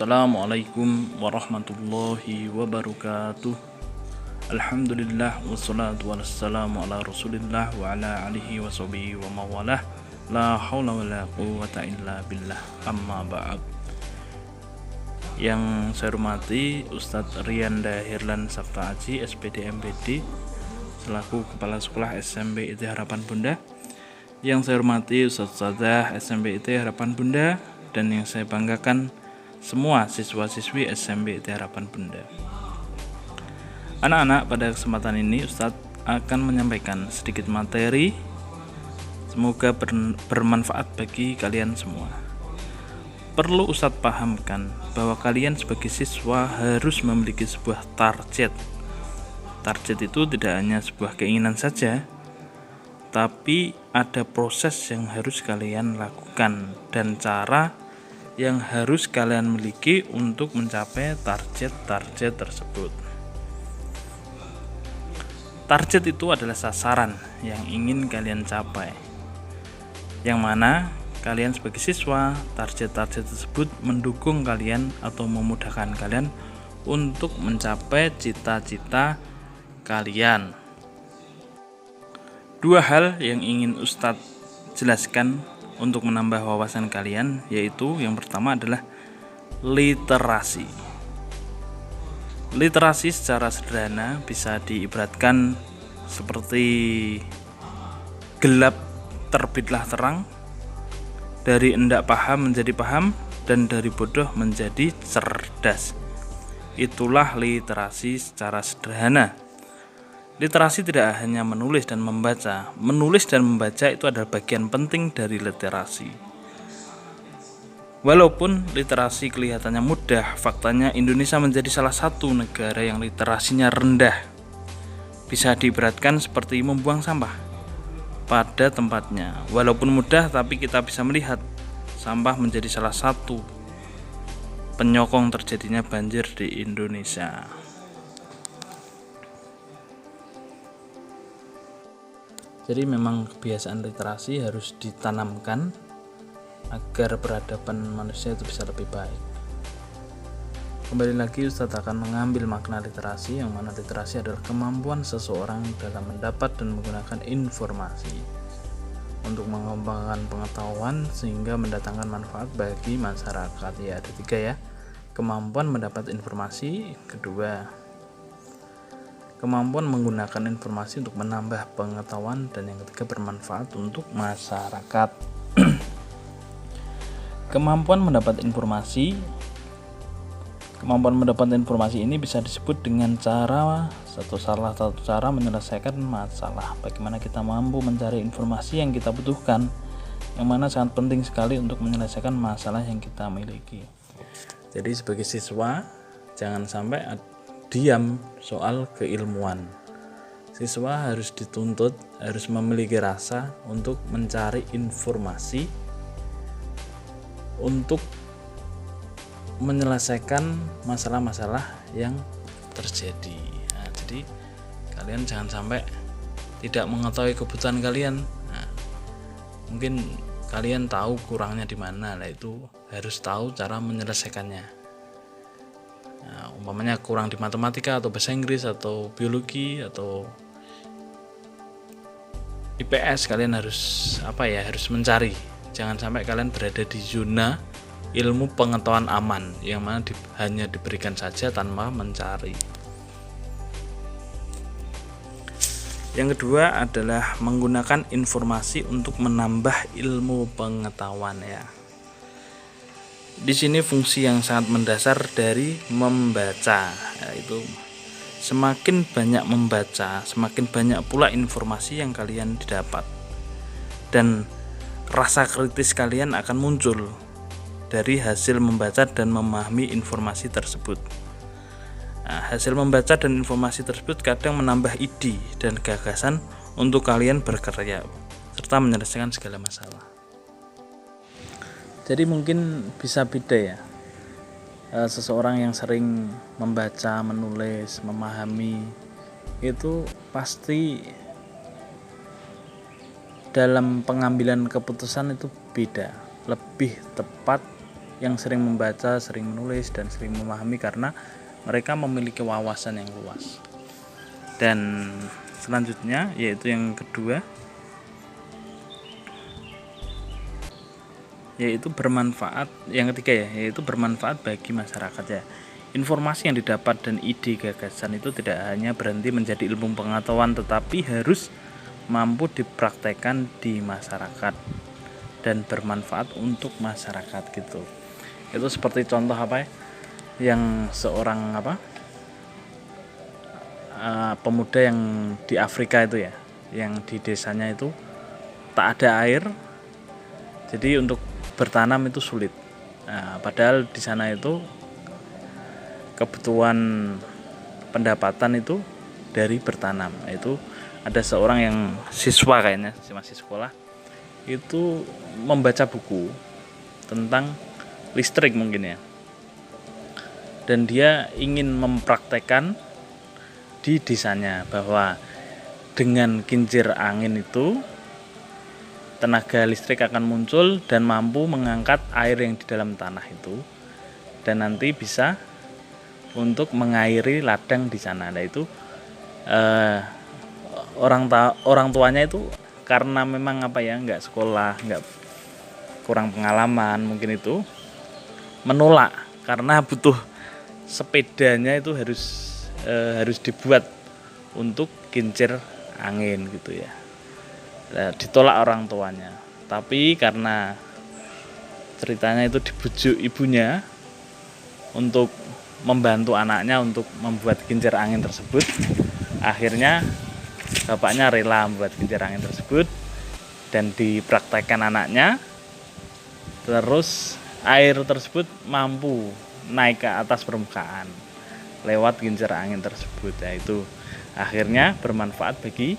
Assalamualaikum warahmatullahi wabarakatuh. Alhamdulillah wassalatu wassalamu ala rasulillah wa ala alihi wa sahbihi wa mawalah. La hawla wa la quwwata illa billah, amma ba'd. Yang saya hormati Ustadz Rianda Hirlan Safta Aji, SPD MPD, selaku Kepala Sekolah SMP IT Harapan Bunda. Yang saya hormati Ustadz Sadah SMP IT Harapan Bunda, dan yang saya banggakan semua siswa-siswi SMP IT Harapan Bunda. Anak-anak, pada kesempatan ini Ustadz akan menyampaikan sedikit materi, semoga bermanfaat bagi kalian semua. Perlu Ustadz pahamkan bahwa kalian sebagai siswa harus memiliki sebuah target. Target itu tidak hanya sebuah keinginan saja, tapi ada proses yang harus kalian lakukan dan cara yang harus kalian miliki untuk mencapai target-target tersebut. Target itu adalah sasaran yang ingin kalian capai, yang mana kalian sebagai siswa, target-target tersebut mendukung kalian atau memudahkan kalian untuk mencapai cita-cita kalian. Dua hal yang ingin Ustadz jelaskan untuk menambah wawasan kalian, yaitu yang pertama adalah literasi. Literasi secara sederhana bisa diibaratkan seperti gelap terbitlah terang, dari endak paham menjadi paham, dan dari bodoh menjadi cerdas. Itulah literasi secara sederhana. Literasi tidak hanya menulis dan membaca. Menulis dan membaca itu adalah bagian penting dari literasi. Walaupun literasi kelihatannya mudah, faktanya Indonesia menjadi salah satu negara yang literasinya rendah. Bisa diibaratkan seperti membuang sampah pada tempatnya. Walaupun mudah, tapi kita bisa melihat sampah menjadi salah satu penyokong terjadinya banjir di Indonesia. Jadi memang kebiasaan literasi harus ditanamkan agar peradaban manusia itu bisa lebih baik. Kembali lagi, Ustadz akan mengambil makna literasi, yang mana literasi adalah kemampuan seseorang dalam mendapat dan menggunakan informasi untuk mengembangkan pengetahuan sehingga mendatangkan manfaat bagi masyarakat. Ya, ada tiga ya: kemampuan mendapat informasi, kedua kemampuan menggunakan informasi untuk menambah pengetahuan, dan yang ketiga bermanfaat untuk masyarakat. Kemampuan mendapat informasi ini bisa disebut dengan salah satu cara menyelesaikan masalah. Bagaimana kita mampu mencari informasi yang kita butuhkan, yang mana sangat penting sekali untuk menyelesaikan masalah yang kita miliki. Jadi sebagai siswa jangan sampai diam soal keilmuan. Siswa harus dituntut, harus memiliki rasa untuk mencari informasi untuk menyelesaikan masalah-masalah yang terjadi. Nah, jadi kalian jangan sampai tidak mengetahui kebutuhan kalian. Nah, mungkin kalian tahu kurangnya di mana, itu harus tahu cara menyelesaikannya. Nah, umpamanya kurang di matematika atau bahasa Inggris atau biologi atau IPS, kalian harus harus mencari. Jangan sampai kalian berada di zona ilmu pengetahuan aman, yang mana hanya diberikan saja tanpa mencari. Yang kedua adalah menggunakan informasi untuk menambah ilmu pengetahuan ya. Di sini fungsi yang sangat mendasar dari membaca, yaitu semakin banyak membaca, semakin banyak pula informasi yang kalian didapat, dan rasa kritis kalian akan muncul dari hasil membaca dan memahami informasi tersebut. Nah, hasil membaca dan informasi tersebut kadang menambah ide dan gagasan untuk kalian berkarya serta menyelesaikan segala masalah. Jadi mungkin bisa beda ya, seseorang yang sering membaca, menulis, memahami, itu pasti dalam pengambilan keputusan itu beda, lebih tepat yang sering membaca, sering menulis, dan sering memahami karena mereka memiliki wawasan yang luas. Dan selanjutnya yaitu yang kedua, yaitu bermanfaat. Yang ketiga yaitu bermanfaat bagi masyarakat ya. Informasi yang didapat dan ide gagasan itu tidak hanya berhenti menjadi ilmu pengetahuan, tetapi harus mampu dipraktekkan di masyarakat dan bermanfaat untuk masyarakat gitu. Itu seperti contoh yang seorang pemuda yang di Afrika itu ya, yang di desanya itu tak ada air, jadi untuk bertanam itu sulit. Padahal di sana itu kebutuhan pendapatan itu dari bertanam. Itu ada seorang yang siswa, kayaknya masih sekolah, itu membaca buku tentang listrik mungkin ya, dan dia ingin mempraktekkan di desanya bahwa dengan kincir angin itu tenaga listrik akan muncul dan mampu mengangkat air yang di dalam tanah itu, dan nanti bisa untuk mengairi ladang di sana. Nah itu orang tuanya itu karena memang nggak sekolah, nggak, kurang pengalaman mungkin, itu menolak karena butuh sepedanya itu harus dibuat untuk kincir angin gitu ya. Ditolak orang tuanya, tapi karena ceritanya itu dibujuk ibunya untuk membantu anaknya untuk membuat kincir angin tersebut, akhirnya bapaknya rela membuat kincir angin tersebut dan dipraktekkan anaknya. Terus air tersebut mampu naik ke atas permukaan lewat kincir angin tersebut. Yaitu akhirnya bermanfaat bagi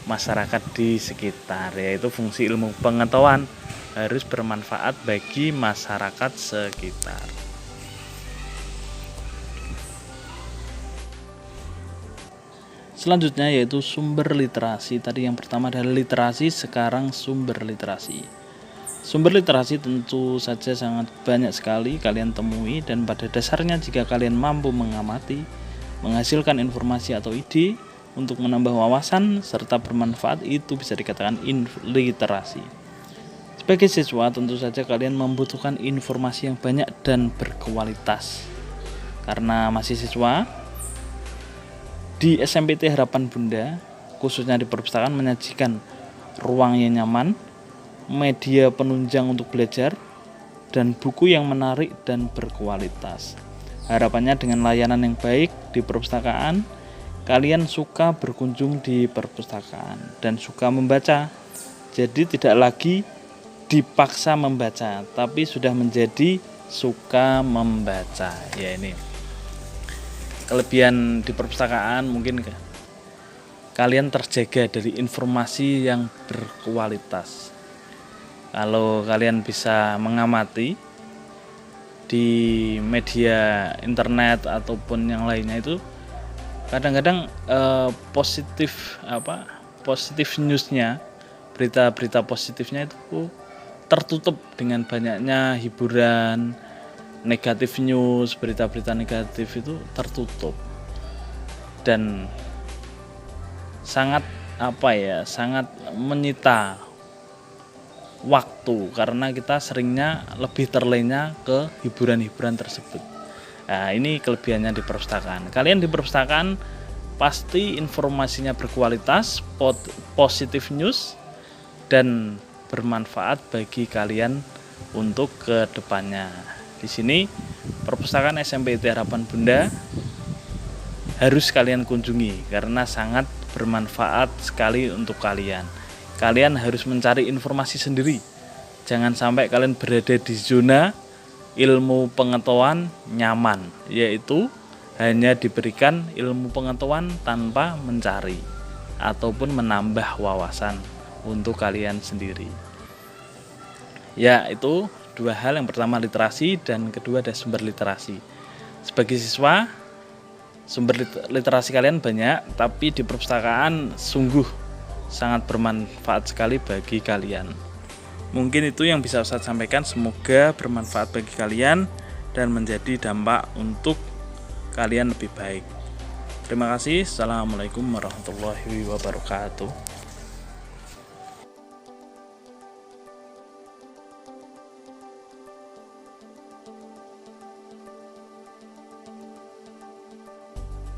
masyarakat di sekitar, yaitu fungsi ilmu pengetahuan harus bermanfaat bagi masyarakat sekitar. Selanjutnya yaitu sumber literasi. Tadi yang pertama adalah literasi, sekarang sumber literasi. Sumber literasi tentu saja sangat banyak sekali kalian temui, dan pada dasarnya jika kalian mampu mengamati, menghasilkan informasi atau ide untuk menambah wawasan serta bermanfaat, itu bisa dikatakan literasi. Sebagai siswa tentu saja kalian membutuhkan informasi yang banyak dan berkualitas. Karena masih siswa, di SMPT Harapan Bunda, khususnya di perpustakaan, menyajikan ruang yang nyaman, media penunjang untuk belajar, dan buku yang menarik dan berkualitas. Harapannya dengan layanan yang baik di perpustakaan, kalian suka berkunjung di perpustakaan dan suka membaca. Jadi tidak lagi dipaksa membaca, tapi sudah menjadi suka membaca. Ya, ini kelebihan di perpustakaan, mungkin kalian terjaga dari informasi yang berkualitas. Kalau kalian bisa mengamati di media internet ataupun yang lainnya, itu kadang-kadang positif newsnya, berita-berita positifnya itu tertutup dengan banyaknya hiburan. Negatif news, berita-berita negatif itu tertutup dan sangat sangat menyita waktu, karena kita seringnya lebih terlena ke hiburan-hiburan tersebut. Nah, ini kelebihannya di perpustakaan. Kalian di perpustakaan pasti informasinya berkualitas, positif news, dan bermanfaat bagi kalian untuk kedepannya. Di sini perpustakaan SMPT Harapan Bunda harus kalian kunjungi karena sangat bermanfaat sekali untuk kalian. Kalian harus mencari informasi sendiri. Jangan sampai kalian berada di zona ilmu pengetahuan nyaman, yaitu hanya diberikan ilmu pengetahuan tanpa mencari ataupun menambah wawasan untuk kalian sendiri. Ya, itu dua hal. Yang pertama literasi, dan kedua ada sumber literasi. Sebagai siswa, sumber literasi kalian banyak, tapi di perpustakaan sungguh sangat bermanfaat sekali bagi kalian. Mungkin itu yang bisa Ustadz sampaikan, semoga bermanfaat bagi kalian dan menjadi dampak untuk kalian lebih baik. Terima kasih. Assalamualaikum warahmatullahi wabarakatuh.